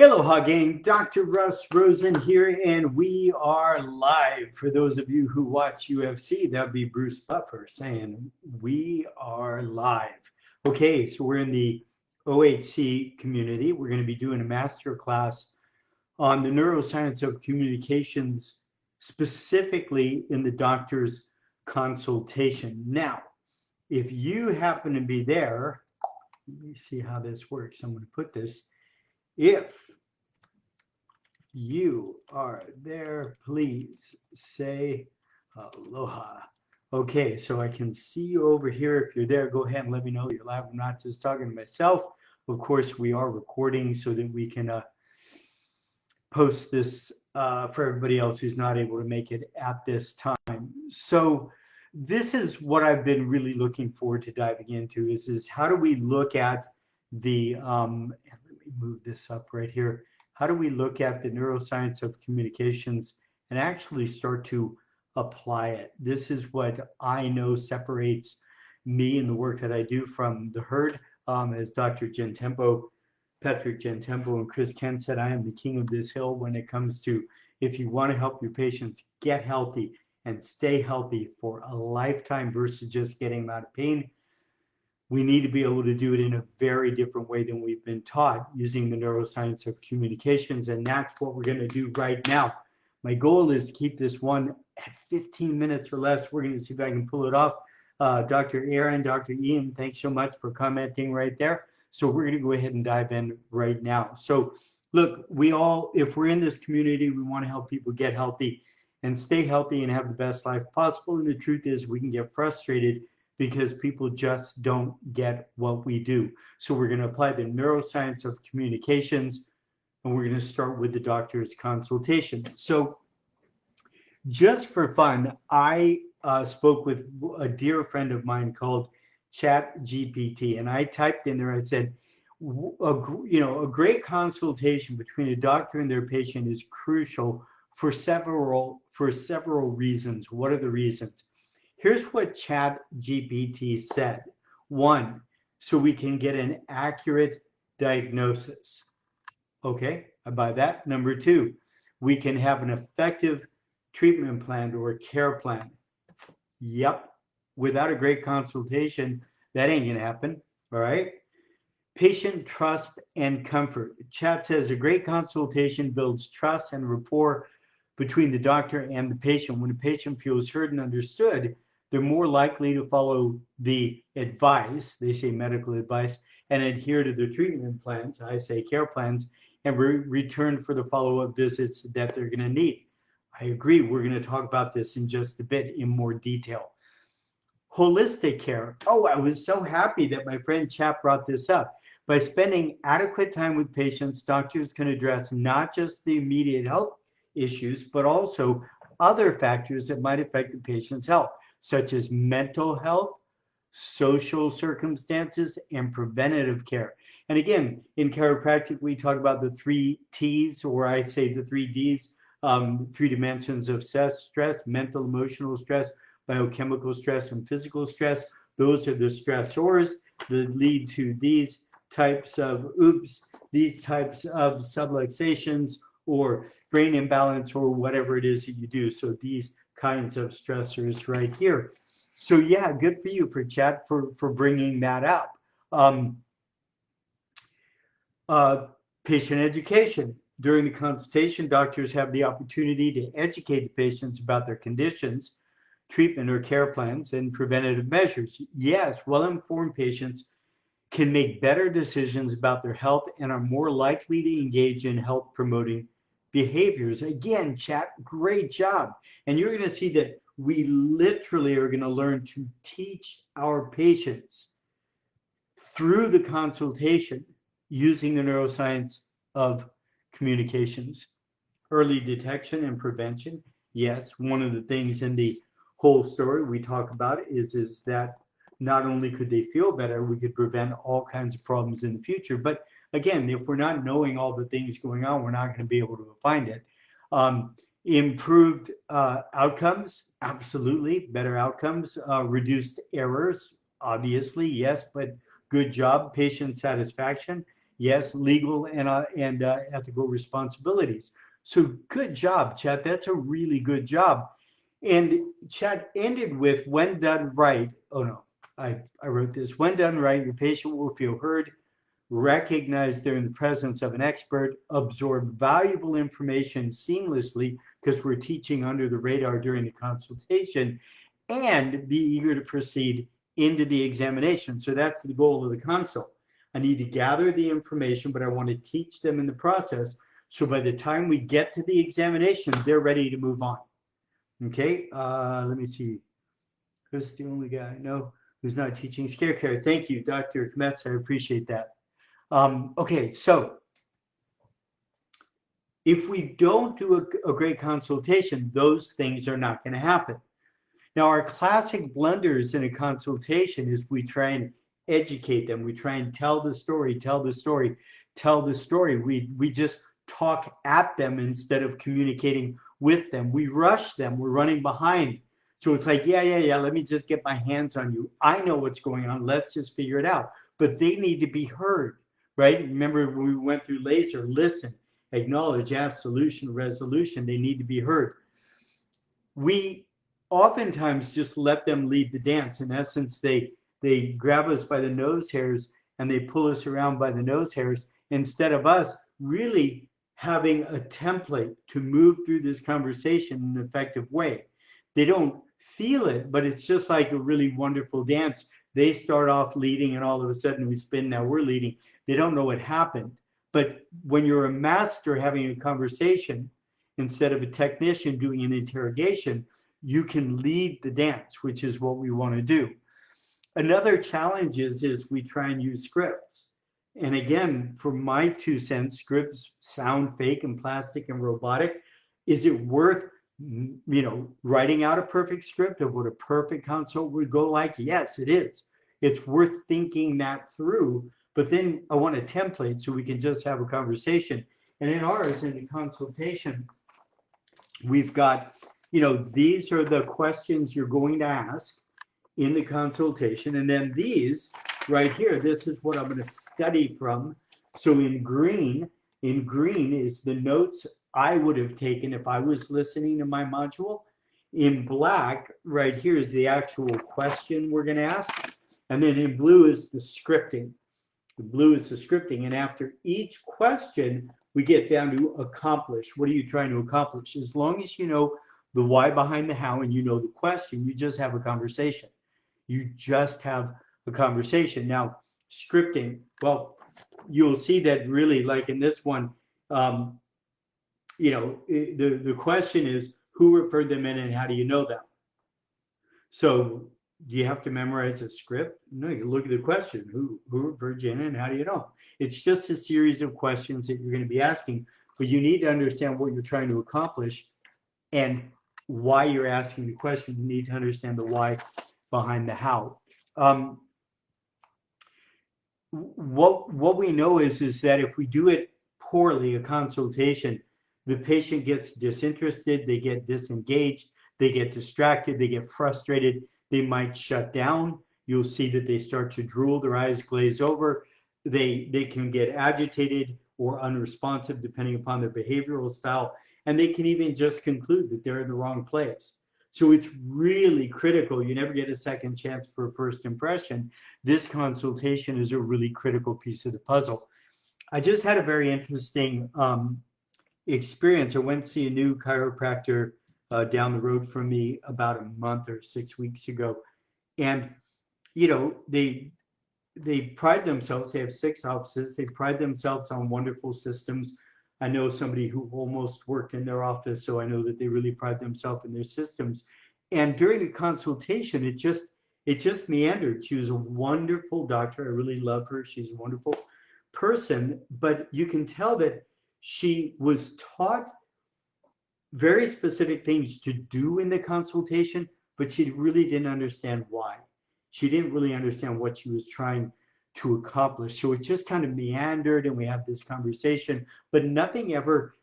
Aloha gang, Dr. Russ Rosen here, and we are live. For those of you who watch UFC, that'd be Bruce Buffer saying, we are live. Okay, so we're in the OHC community. We're going to be doing a master class on the neuroscience of communications, specifically in the doctor's consultation. Now, if you happen to be there, let me see how this works. I'm going to put this. If you are there, please say aloha. Okay, so I can see you over here. If you're there, go ahead and let me know you're live. I'm not just talking to myself. Of course, we are recording so that we can post this for everybody else who's not able to make it at this time. So this is what I've been really looking forward to diving into is how do we look at the, let me move this up right here. How do we look at the neuroscience of communications and actually start to apply it? This is what I know separates me and the work that I do from the herd. As Dr. Patrick Gentempo and Chris Kent said, I am the king of this hill when it comes to if you want to help your patients get healthy and stay healthy for a lifetime versus just getting them out of pain. We need to be able to do it in a very different way than we've been taught using the neuroscience of communications. And that's what we're going to do right now. My goal is to keep this one at 15 minutes or less. We're going to see if I can pull it off. Dr. Aaron, Dr. Ian, thanks so much for commenting right there. So we're going to go ahead and dive in right now. So look, if we're in this community, we want to help people get healthy and stay healthy and have the best life possible. And the truth is we can get frustrated because people just don't get what we do. So we're going to apply the neuroscience of communications, and we're going to start with the doctor's consultation. So just for fun, I spoke with a dear friend of mine called ChatGPT, and I typed in there, I said, a great consultation between a doctor and their patient is crucial for several reasons. What are the reasons? Here's what ChatGPT said. One, so we can get an accurate diagnosis. Okay, I buy that. Number two, we can have an effective treatment plan or care plan. Yep, without a great consultation, that ain't gonna happen, all right? Patient trust and comfort. Chat says a great consultation builds trust and rapport between the doctor and the patient. When a patient feels heard and understood, they're more likely to follow the advice, they say medical advice, and adhere to the treatment plans, I say care plans, and return for the follow-up visits that they're going to need. I agree. We're going to talk about this in just a bit in more detail. Holistic care. Oh, I was so happy that my friend Chap brought this up. By spending adequate time with patients, doctors can address not just the immediate health issues, but also other factors that might affect the patient's health, such as mental health, social circumstances, and preventative care. And again, in chiropractic, we talk about the 3 T's, or I say the 3 D's, 3 dimensions of stress, mental, emotional stress, biochemical stress, and physical stress. Those are the stressors that lead to these types of subluxations or brain imbalance or whatever it is that you do. So these kinds of stressors right here. So yeah, good for you, for Chat, for bringing that up. Patient education. During the consultation, doctors have the opportunity to educate the patients about their conditions, treatment or care plans, and preventative measures. Yes, well-informed patients can make better decisions about their health and are more likely to engage in health-promoting behaviors. Again, Chat, great job. And you're going to see that we literally are going to learn to teach our patients through the consultation using the neuroscience of communications. Early detection and prevention. Yes, one of the things in the whole story we talk about is that not only could they feel better, we could prevent all kinds of problems in the future. But again, if we're not knowing all the things going on, we're not going to be able to find it. Improved outcomes, absolutely, better outcomes. Reduced errors, obviously, yes, but good job. Patient satisfaction, Yes, legal and ethical responsibilities. So good job, Chad. That's a really good job. And Chad ended with, when done right. Oh no, I wrote this. When done right, your patient will feel heard, recognize they're in the presence of an expert, absorb valuable information seamlessly, because we're teaching under the radar during the consultation, and be eager to proceed into the examination. So that's the goal of the consult. I need to gather the information, but I want to teach them in the process. So by the time we get to the examination, they're ready to move on. Okay, let me see. Who's the only guy I know who's not teaching scare care? Thank you, Dr. Kmetz. I appreciate that. Okay, so if we don't do a great consultation, those things are not going to happen. Now, our classic blunders in a consultation is we try and educate them. We try and tell the story, tell the story, tell the story. We just talk at them instead of communicating with them. We rush them. We're running behind. So it's like, yeah, let me just get my hands on you. I know what's going on. Let's just figure it out. But they need to be heard, right? Remember when we went through laser, listen, acknowledge, ask, solution, resolution. They need to be heard. We oftentimes just let them lead the dance. In essence, they grab us by the nose hairs and they pull us around by the nose hairs instead of us really having a template to move through this conversation in an effective way. They don't feel it, but it's just like a really wonderful dance. They start off leading and all of a sudden we spin, now we're leading. They don't know what happened. But when you're a master having a conversation, instead of a technician doing an interrogation, you can lead the dance, which is what we want to do. Another challenge is we try and use scripts. And again, for my 2 cents, scripts sound fake and plastic and robotic. Is it worth, writing out a perfect script of what a perfect consult would go like? Yes, it is. It's worth thinking that through. But then I want a template so we can just have a conversation. And in ours, in the consultation, we've got, these are the questions you're going to ask in the consultation. And then these right here, this is what I'm going to study from. So in green is the notes I would have taken if I was listening to my module. In black, right here, is the actual question we're going to ask. And then in blue is the scripting. The blue is the scripting. And after each question, we get down to accomplish. What are you trying to accomplish? As long as you know the why behind the how and you know the question, you just have a conversation. You just have a conversation. Now, scripting, well, you'll see that really, like in this one, the question is, who referred them in and how do you know them? So do you have to memorize a script? No, you look at the question. Who referred you in and how do you know? It's just a series of questions that you're going to be asking, but you need to understand what you're trying to accomplish and why you're asking the question. You need to understand the why behind the how. What we know is that if we do it poorly, a consultation, the patient gets disinterested, they get disengaged, they get distracted, they get frustrated, they might shut down. You'll see that they start to drool, their eyes glaze over, they can get agitated or unresponsive depending upon their behavioral style, and they can even just conclude that they're in the wrong place. So it's really critical. You never get a second chance for a first impression. This consultation is a really critical piece of the puzzle. I just had a very interesting experience. I went to see a new chiropractor down the road from me about a month or 6 weeks ago. And, they pride themselves, they have 6 offices, they pride themselves on wonderful systems. I know somebody who almost worked in their office, so I know that they really pride themselves in their systems. And during the consultation, it just meandered. She was a wonderful doctor. I really love her. She's a wonderful person, but you can tell that she was taught very specific things to do in the consultation, but she really didn't understand why. She didn't really understand what she was trying to accomplish. So it just kind of meandered and we had this conversation, but nothing ever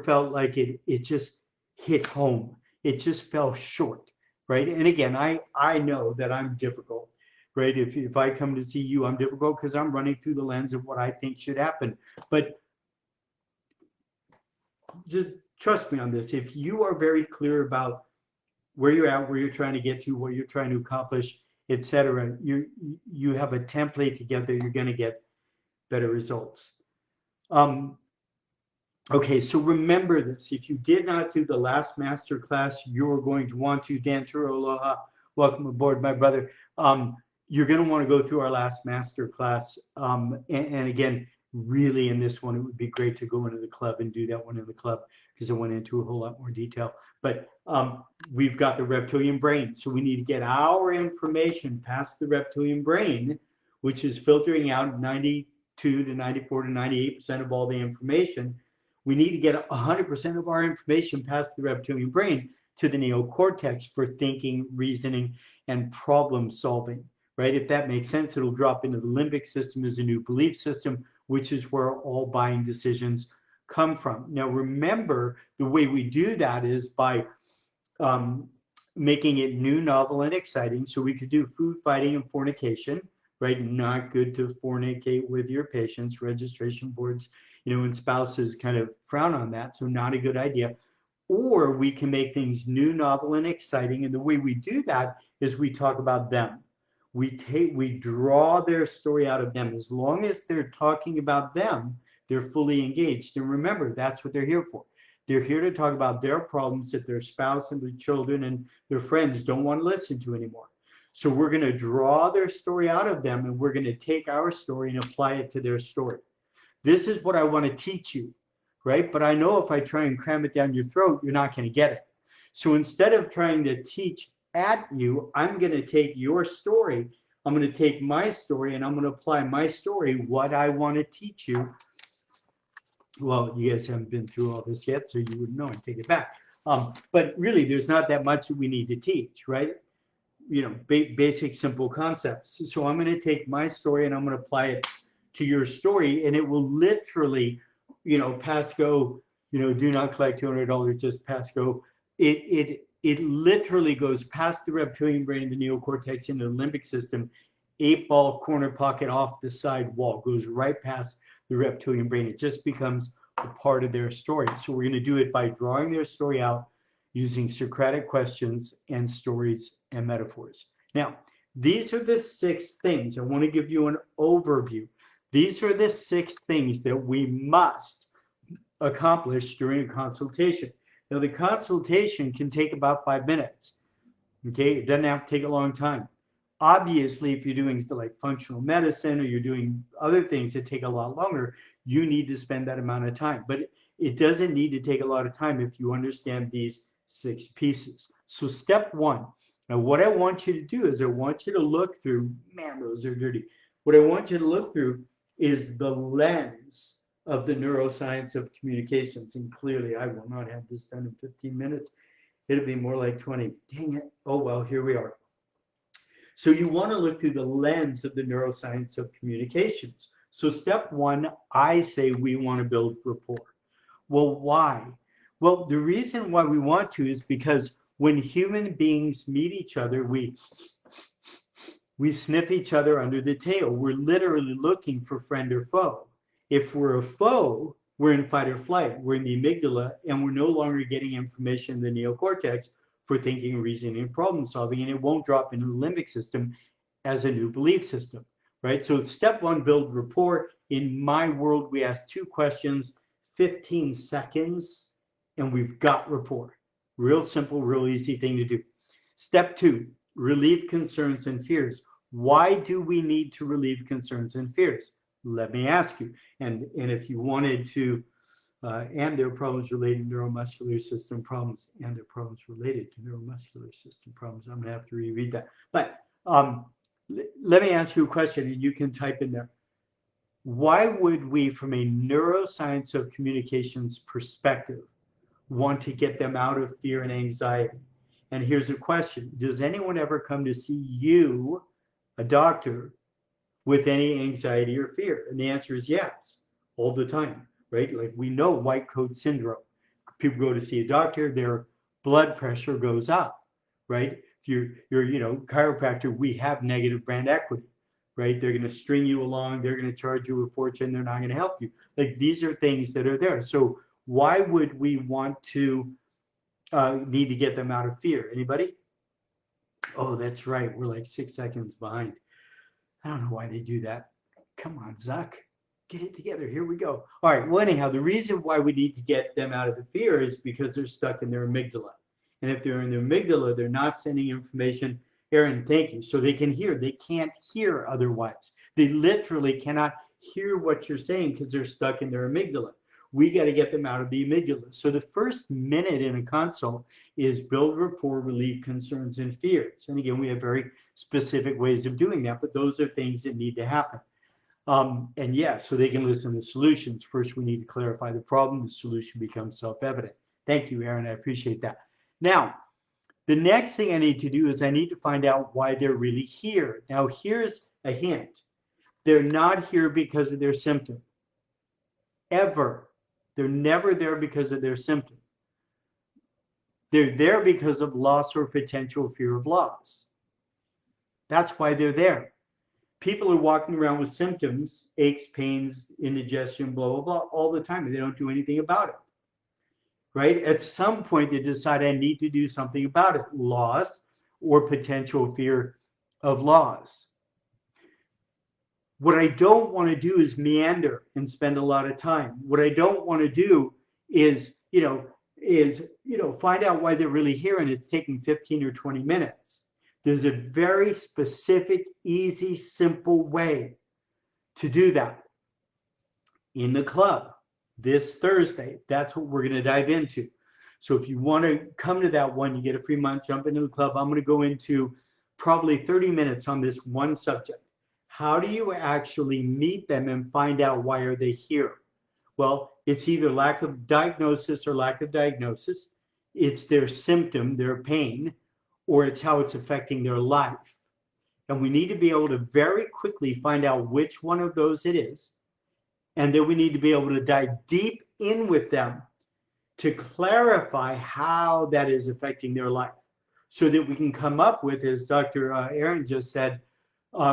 felt like it just hit home. It just fell short, right? And again, I know that I'm difficult, right? If I come to see you, I'm difficult because I'm running through the lens of what I think should happen. But just trust me on this. If you are very clear about where you're at, where you're trying to get to, what you're trying to accomplish, etc., you have a template together, you're going to get better results. Okay, so remember this. If you did not do the last master class, you're going to want to. Dan Turo, aloha. Welcome aboard, my brother. You're going to want to go through our last master class. And again, really in this one, it would be great to go into the club and do that one in the club because it went into a whole lot more detail. But we've got the reptilian brain. So we need to get our information past the reptilian brain, which is filtering out 92 to 94 to 98% of all the information. We need to get 100% of our information past the reptilian brain to the neocortex for thinking, reasoning, and problem solving, right? If that makes sense, it'll drop into the limbic system as a new belief system, which is where all buying decisions come from. Now, remember, the way we do that is by making it new, novel, and exciting. So we could do food fighting and fornication, right? Not good to fornicate with your patients. Registration boards, and spouses kind of frown on that, so not a good idea. Or we can make things new, novel, and exciting. And the way we do that is we talk about them. We draw their story out of them. As long as they're talking about them, they're fully engaged. And remember, that's what they're here for. They're here to talk about their problems that their spouse and their children and their friends don't want to listen to anymore. So we're going to draw their story out of them, and we're going to take our story and apply it to their story. This is what I want to teach you, right? But I know if I try and cram it down your throat, you're not going to get it. So instead of trying to teach at you, I'm going to take your story. I'm going to take my story and I'm going to apply my story, what I want to teach you. Well, you guys haven't been through all this yet, so you wouldn't know. I take it back. But really, there's not that much that we need to teach, right? Basic, simple concepts. So I'm going to take my story and I'm going to apply it to your story, and it will literally, pass go, do not collect $200, just pass go. It literally goes past the reptilian brain, the neocortex, into the limbic system, 8-ball corner pocket off the side wall, goes right past the reptilian brain. It just becomes a part of their story. So we're going to do it by drawing their story out using Socratic questions and stories and metaphors. Now, these are the 6 things. I want to give you an overview. These are the 6 things that we must accomplish during a consultation. Now, the consultation can take about 5 minutes. Okay, it doesn't have to take a long time. Obviously, if you're doing like functional medicine or you're doing other things that take a lot longer, you need to spend that amount of time. But it doesn't need to take a lot of time if you understand these 6 pieces. So step 1. Now, what I want you to do is I want you to look through, man, those are dirty. What I want you to look through is the lens of the neuroscience of communications. And clearly, I will not have this done in 15 minutes. It'll be more like 20. Dang it. Oh, well, here we are. So you want to look through the lens of the neuroscience of communications. So step 1, I say we want to build rapport. Well, why? Well, the reason why we want to is because when human beings meet each other, we sniff each other under the tail. We're literally looking for friend or foe. If we're a foe, we're in fight or flight. We're in the amygdala, and we're no longer getting information in the neocortex for thinking, reasoning, and problem solving, and it won't drop into the limbic system as a new belief system, right? So step 1, build rapport. In my world, we ask 2 questions, 15 seconds, and we've got rapport. Real simple, real easy thing to do. Step 2, relieve concerns and fears. Why do we need to relieve concerns and fears? Let me ask you. And if you wanted to, and their problems related to neuromuscular system problems, and their problems related to neuromuscular system problems. I'm going to have to reread that. But let me ask you a question, and you can type in there. Why would we, from a neuroscience of communications perspective, want to get them out of fear and anxiety? And here's a question. Does anyone ever come to see you, a doctor, with any anxiety or fear? And the answer is yes, all the time, right? Like we know white coat syndrome. People go to see a doctor, their blood pressure goes up, right? if you're chiropractor, we have negative brand equity, right? They're going to string you along. They're going to charge you a fortune. They're not going to help you. Like, these are things that are there. So why would we want to need to get them out of fear? Anybody? Oh, that's right. We're like 6 seconds behind. I don't know why they do that. Come on, Zuck. Get it together. Here we go. All right. Well, anyhow, the reason why we need to get them out of the fear is because they're stuck in their amygdala. And if they're in their amygdala, they're not sending information. Aaron, thank you. So they can hear. They can't hear otherwise. They literally cannot hear what you're saying because they're stuck in their amygdala. We got to get them out of the amygdala. So the first minute in a consult is build rapport, relieve concerns and fears. And again, we have very specific ways of doing that, but those are things that need to happen. And yeah, so they can listen to solutions. First, we need to clarify the problem. The solution becomes self-evident. Thank you, Aaron. I appreciate that. Now, the next thing I need to do is I need to find out why they're really here. Now, here's a hint. They're not here because of their symptom. Ever. They're never there because of their symptom. They're there because of loss or potential fear of loss. That's why they're there. People are walking around with symptoms, aches, pains, indigestion, blah, blah, blah, all the time, and they don't do anything about it, right? At some point, they decide I need to do something about it, loss or potential fear of loss. What I don't want to do is meander and spend a lot of time. What I don't want to do is, find out why they're really here and it's taking 15 or 20 minutes. There's a very specific, easy, simple way to do that. In the club this Thursday, that's what we're going to dive into. So if you want to come to that one, you get a free month, jump into the club. I'm going to go into probably 30 minutes on this one subject. How do you actually meet them and find out why are they here? Well, it's either lack of diagnosis or lack of diagnosis. It's their symptom, their pain, or it's how it's affecting their life. And we need to be able to very quickly find out which one of those it is. And then we need to be able to dive deep in with them to clarify how that is affecting their life so that we can come up with, as Dr. Aaron just said,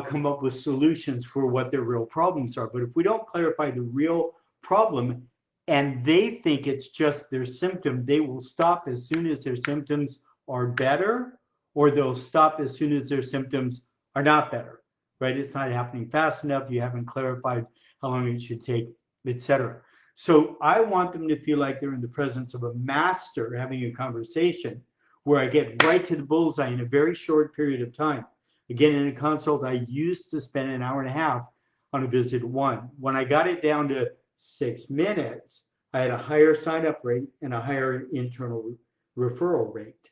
come up with solutions for what their real problems are. But if we don't clarify the real problem and they think it's just their symptom, they will stop as soon as their symptoms are better, or they'll stop as soon as their symptoms are not better, right? It's not happening fast enough. You haven't clarified how long it should take, etc. So I want them to feel like they're in the presence of a master having a conversation where I get right to the bullseye in a very short period of time. Again, in a consult, I used to spend an hour and a half on a visit one. When I got it down to 6 minutes, I had a higher sign-up rate and a higher internal referral rate.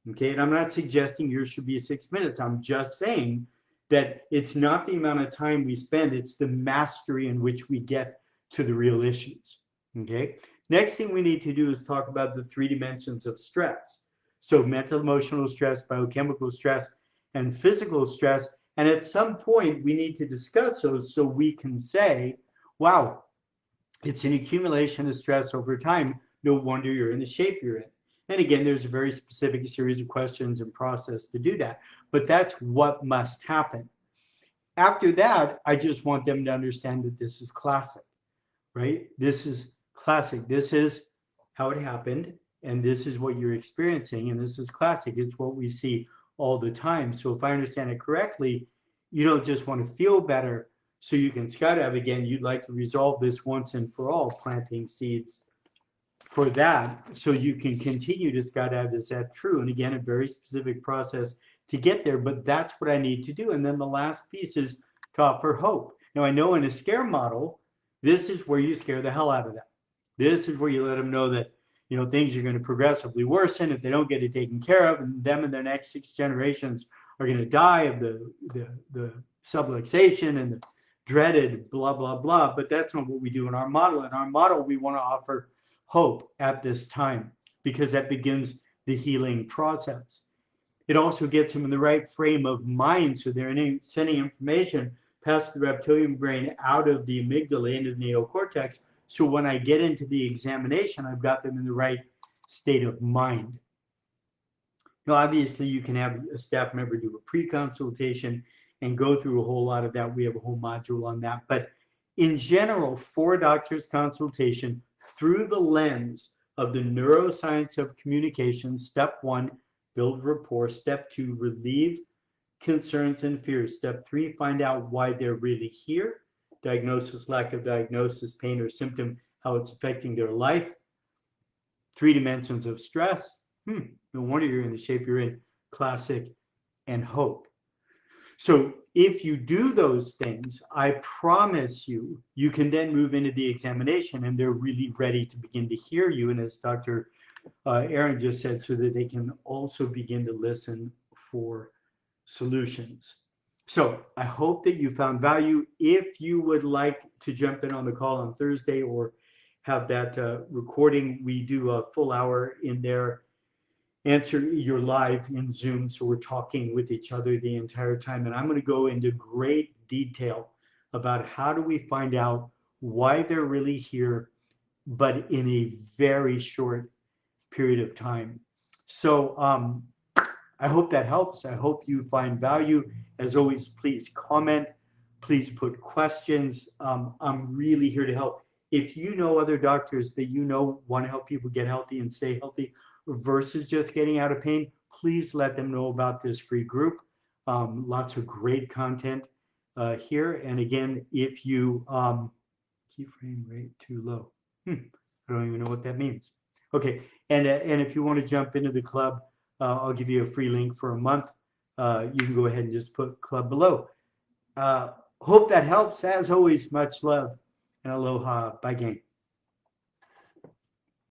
Okay, and I'm not suggesting yours should be 6 minutes. I'm just saying that it's not the amount of time we spend, it's the mastery in which we get to the real issues. Okay, next thing we need to do is talk about the 3 dimensions of stress. So mental, emotional stress, biochemical stress, and physical stress. And at some point, we need to discuss those so we can say, wow, it's an accumulation of stress over time. No wonder you're in the shape you're in. And again, there's a very specific series of questions and process to do that. But that's what must happen. After that, I just want them to understand that this is classic, right? This is classic. This is how it happened. And this is what you're experiencing. And this is classic. It's what we see all the time. So if I understand it correctly, you don't just want to feel better so you can skydive again. You'd like to resolve this once and for all, planting seeds for that so you can continue to skydive. Is that true? And again, a very specific process to get there, but that's what I need to do. And then the last piece is to offer hope. Now, I know in a scare model, this is where you scare the hell out of them. This is where you let them know that things are going to progressively worsen if they don't get it taken care of, and them and their next 6 generations are going to die of the subluxation and the dreaded blah, blah, blah. But that's not what we do in our model. In our model, we want to offer hope at this time because that begins the healing process. It also gets them in the right frame of mind so they're sending information past the reptilian brain out of the amygdala into the neocortex. So when I get into the examination, I've got them in the right state of mind. Now, obviously, you can have a staff member do a pre-consultation and go through a whole lot of that. We have a whole module on that. But in general, for doctors' consultation through the lens of the neuroscience of communication, step one, build rapport. Step two, relieve concerns and fears. Step three, find out why they're really here. Diagnosis, lack of diagnosis, pain or symptom, how it's affecting their life. Three dimensions of stress. No wonder you're in the shape you're in. Classic and hope. So if you do those things, I promise you, you can then move into the examination and they're really ready to begin to hear you. And as Dr. Aaron just said, so that they can also begin to listen for solutions. So I hope that you found value. If you would like to jump in on the call on Thursday or have that recording, we do a full hour in there. You're live in Zoom, so we're talking with each other the entire time. And I'm going to go into great detail about how do we find out why they're really here, but in a very short period of time. So I hope that helps. I hope you find value. As always, please comment. Please put questions. I'm really here to help. If you know other doctors that you know want to help people get healthy and stay healthy versus just getting out of pain, please let them know about this free group. Lots of great content here. And again, if you keep frame rate too low, I don't even know what that means. Okay, and if you want to jump into the club, I'll give you a free link for a month. You can go ahead and just put club below. Hope that helps. As always, much love and aloha. Bye, gang.